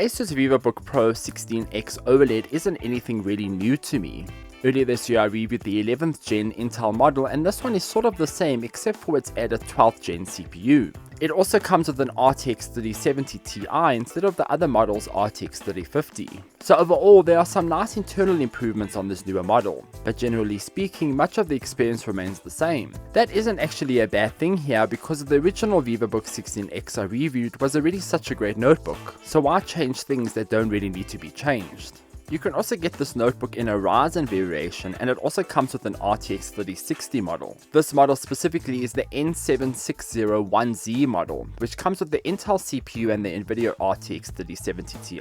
ASUS Vivobook 16X OLED isn't anything really new to me. Earlier this year I reviewed the 11th gen Intel model, and this one is sort of the same except for its added 12th gen CPU. It also comes with an RTX 3070 Ti instead of the other model's RTX 3050. So overall there are some nice internal improvements on this newer model, but generally speaking much of the experience remains the same. That isn't actually a bad thing here, because the original Vivobook 16X I reviewed was already such a great notebook, so why change things that don't really need to be changed? You can also get this notebook in a Ryzen variation, and it also comes with an RTX 3060 model. This model specifically is the N7601 model, which comes with the Intel CPU and the Nvidia RTX 3070 Ti.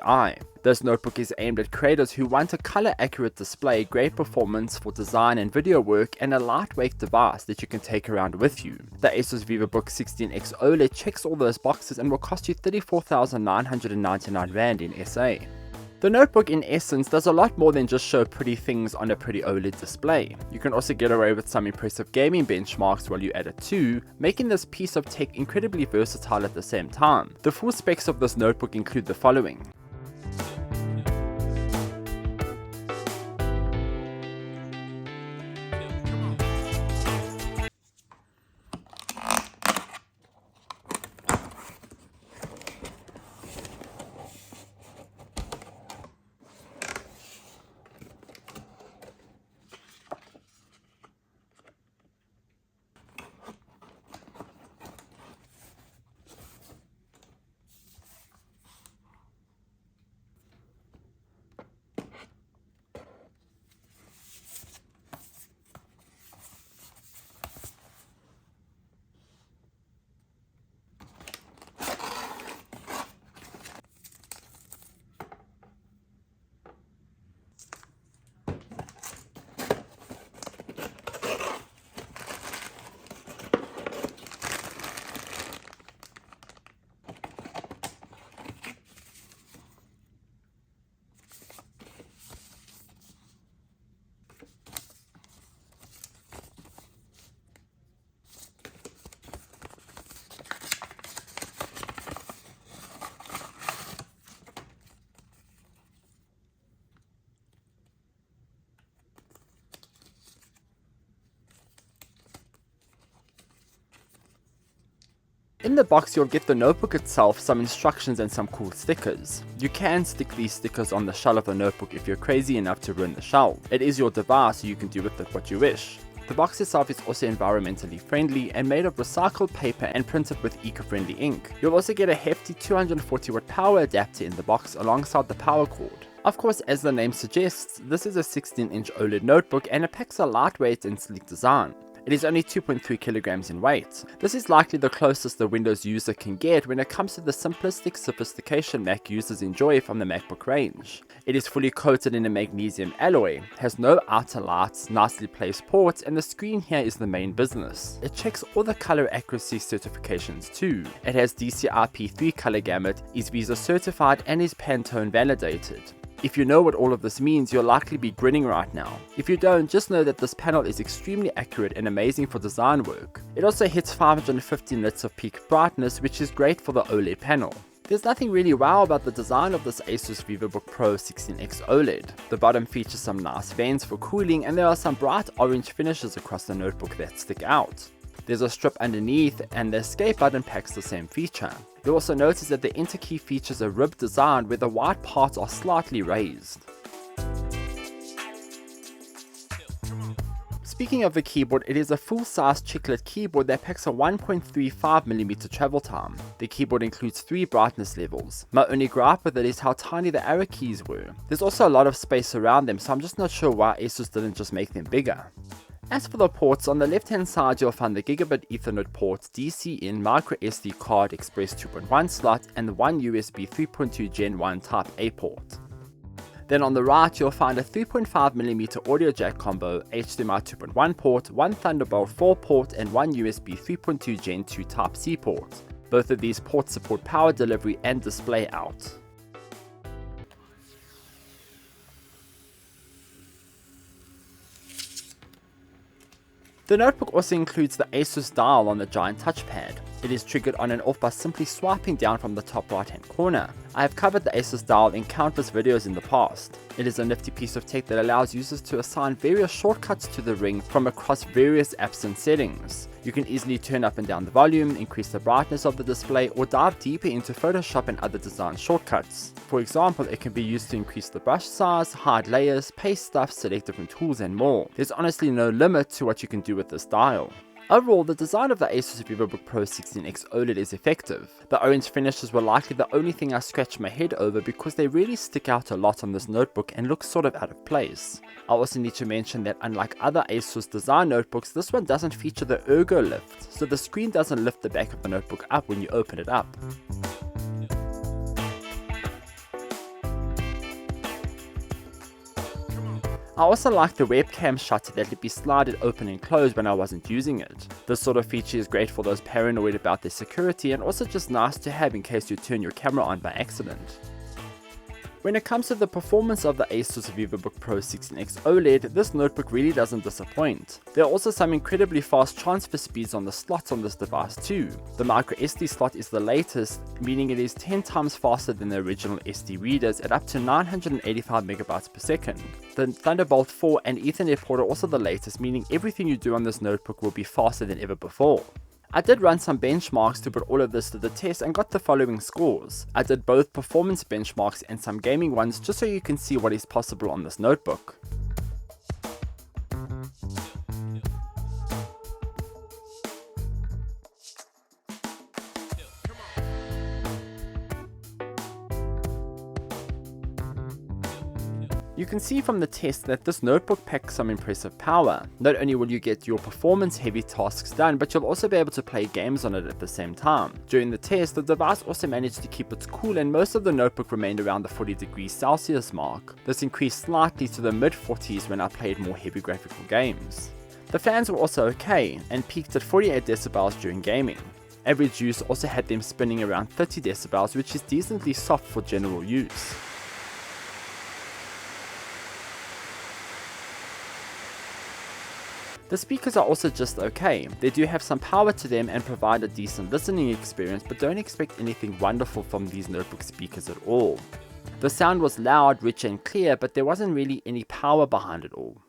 This notebook is aimed at creators who want a color accurate display, great performance for design and video work, and a lightweight device that you can take around with you. The ASUS Vivobook 16X OLED checks all those boxes and will cost you 34,999 Rand in SA. The notebook in essence does a lot more than just show pretty things on a pretty OLED display. You can also get away with some impressive gaming benchmarks while you add it too, making this piece of tech incredibly versatile at the same time. The full specs of this notebook include the following. In the box you'll get the notebook itself, some instructions and some cool stickers. You can stick these stickers on the shell of the notebook if you're crazy enough to ruin the shell. It is your device, so you can do with it what you wish. The box itself is also environmentally friendly and made of recycled paper and printed with eco-friendly ink. You'll also get a hefty 240 watt power adapter in the box alongside the power cord. Of course, as the name suggests, this is a 16-inch OLED notebook and it packs a lightweight and sleek design. It is only 2.3 kilograms in weight. This is likely the closest the Windows user can get when it comes to the simplistic sophistication Mac users enjoy from the MacBook range. It is fully coated in a magnesium alloy, has no outer lights, nicely placed ports, and the screen here is the main business. It checks all the color accuracy certifications too. It has DCI-P3 color gamut, is VISA certified, and is Pantone validated. If you know what all of this means, you'll likely be grinning right now. If you don't, just know that this panel is extremely accurate and amazing for design work. It also hits 550 nits of peak brightness, which is great for the OLED panel. There's nothing really wow about the design of this ASUS Vivobook 16X OLED. The bottom features some nice vents for cooling, and there are some bright orange finishes across the notebook that stick out. There's a strip underneath, and the escape button packs the same feature. You'll also notice that the interkey features a ribbed design where the white parts are slightly raised. Speaking of the keyboard, it is a full-size chiclet keyboard that packs a 1.35mm travel time. The keyboard includes 3 brightness levels. My only gripe with it is how tiny the arrow keys were. There's also a lot of space around them, so I'm just not sure why ASUS didn't just make them bigger. As for the ports, on the left hand side you'll find the Gigabit Ethernet port, DC-in micro SD card Express 2.1 slot, and one USB 3.2 Gen 1 Type A port. Then on the right you'll find a 3.5mm audio jack combo, HDMI 2.1 port, one Thunderbolt 4 port, and one USB 3.2 Gen 2 Type C port. Both of these ports support power delivery and display out. The notebook also includes the ASUS dial on the giant touchpad. It is triggered on and off by simply swiping down from the top right hand corner. I have covered the ASUS dial in countless videos in the past. It is a nifty piece of tech that allows users to assign various shortcuts to the ring from across various apps and settings. You can easily turn up and down the volume, increase the brightness of the display, or dive deeper into Photoshop and other design shortcuts. For example, it can be used to increase the brush size, hide layers, paste stuff, select different tools and more. There's honestly no limit to what you can do with this dial. Overall, the design of the ASUS Vivobook 16X OLED is effective. The orange finishes were likely the only thing I scratched my head over because they really stick out a lot on this notebook and look sort of out of place. I also need to mention that unlike other ASUS design notebooks, this one doesn't feature the ergo lift, so the screen doesn't lift the back of the notebook up when you open it up. I also like the webcam shutter that let me slide it open and close when I wasn't using it. This sort of feature is great for those paranoid about their security and also just nice to have in case you turn your camera on by accident. When it comes to the performance of the ASUS Vivobook 16X OLED, this notebook really doesn't disappoint. There are also some incredibly fast transfer speeds on the slots on this device too. The micro SD slot is the latest, meaning it is 10 times faster than the original SD readers at up to 985 megabytes per second. The Thunderbolt 4 and Ethernet port are also the latest, meaning everything you do on this notebook will be faster than ever before. I did run some benchmarks to put all of this to the test and got the following scores. I did both performance benchmarks and some gaming ones just so you can see what is possible on this notebook. You can see from the test that this notebook packs some impressive power. Not only will you get your performance heavy tasks done, but you'll also be able to play games on it at the same time. During the test, the device also managed to keep its cool and most of the notebook remained around the 40 degrees Celsius mark. This increased slightly to the mid 40s when I played more heavy graphical games. The fans were also okay and peaked at 48 decibels during gaming. Average use also had them spinning around 30 decibels, which is decently soft for general use. The speakers are also just okay. They do have some power to them and provide a decent listening experience, but don't expect anything wonderful from these notebook speakers at all. The sound was loud, rich and clear, but there wasn't really any power behind it all.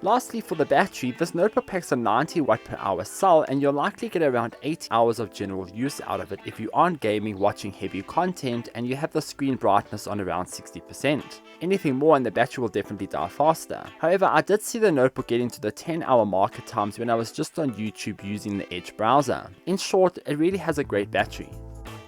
Lastly, for the battery, this notebook packs a 90 watt per hour cell and you'll likely get around 8 hours of general use out of it if you aren't gaming, watching heavy content and you have the screen brightness on around 60%. Anything more and the battery will definitely die faster. However, I did see the notebook getting to the 10-hour mark at times when I was just on YouTube using the Edge browser. In short, it really has a great battery.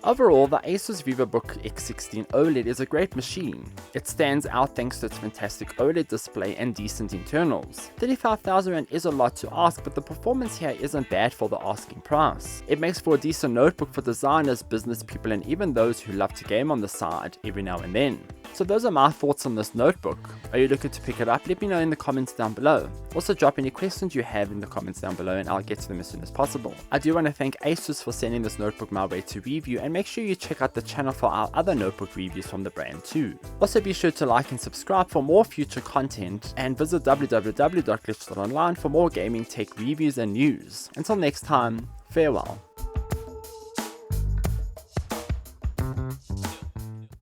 Overall, the ASUS Vivobook X16 OLED is a great machine. It stands out thanks to its fantastic OLED display and decent internals. 35,000 Rand is a lot to ask, but the performance here isn't bad for the asking price. It makes for a decent notebook for designers, business people and even those who love to game on the side every now and then. So those are my thoughts on this notebook. Are you looking to pick it up? Let me know in the comments down below. Also drop any questions you have in the comments down below and I'll get to them as soon as possible. I do want to thank ASUS for sending this notebook my way to review, and make sure you check out the channel for our other notebook reviews from the brand too. Also be sure to like and subscribe for more future content and visit www.glitch.online for more gaming tech reviews and news. Until next time, farewell.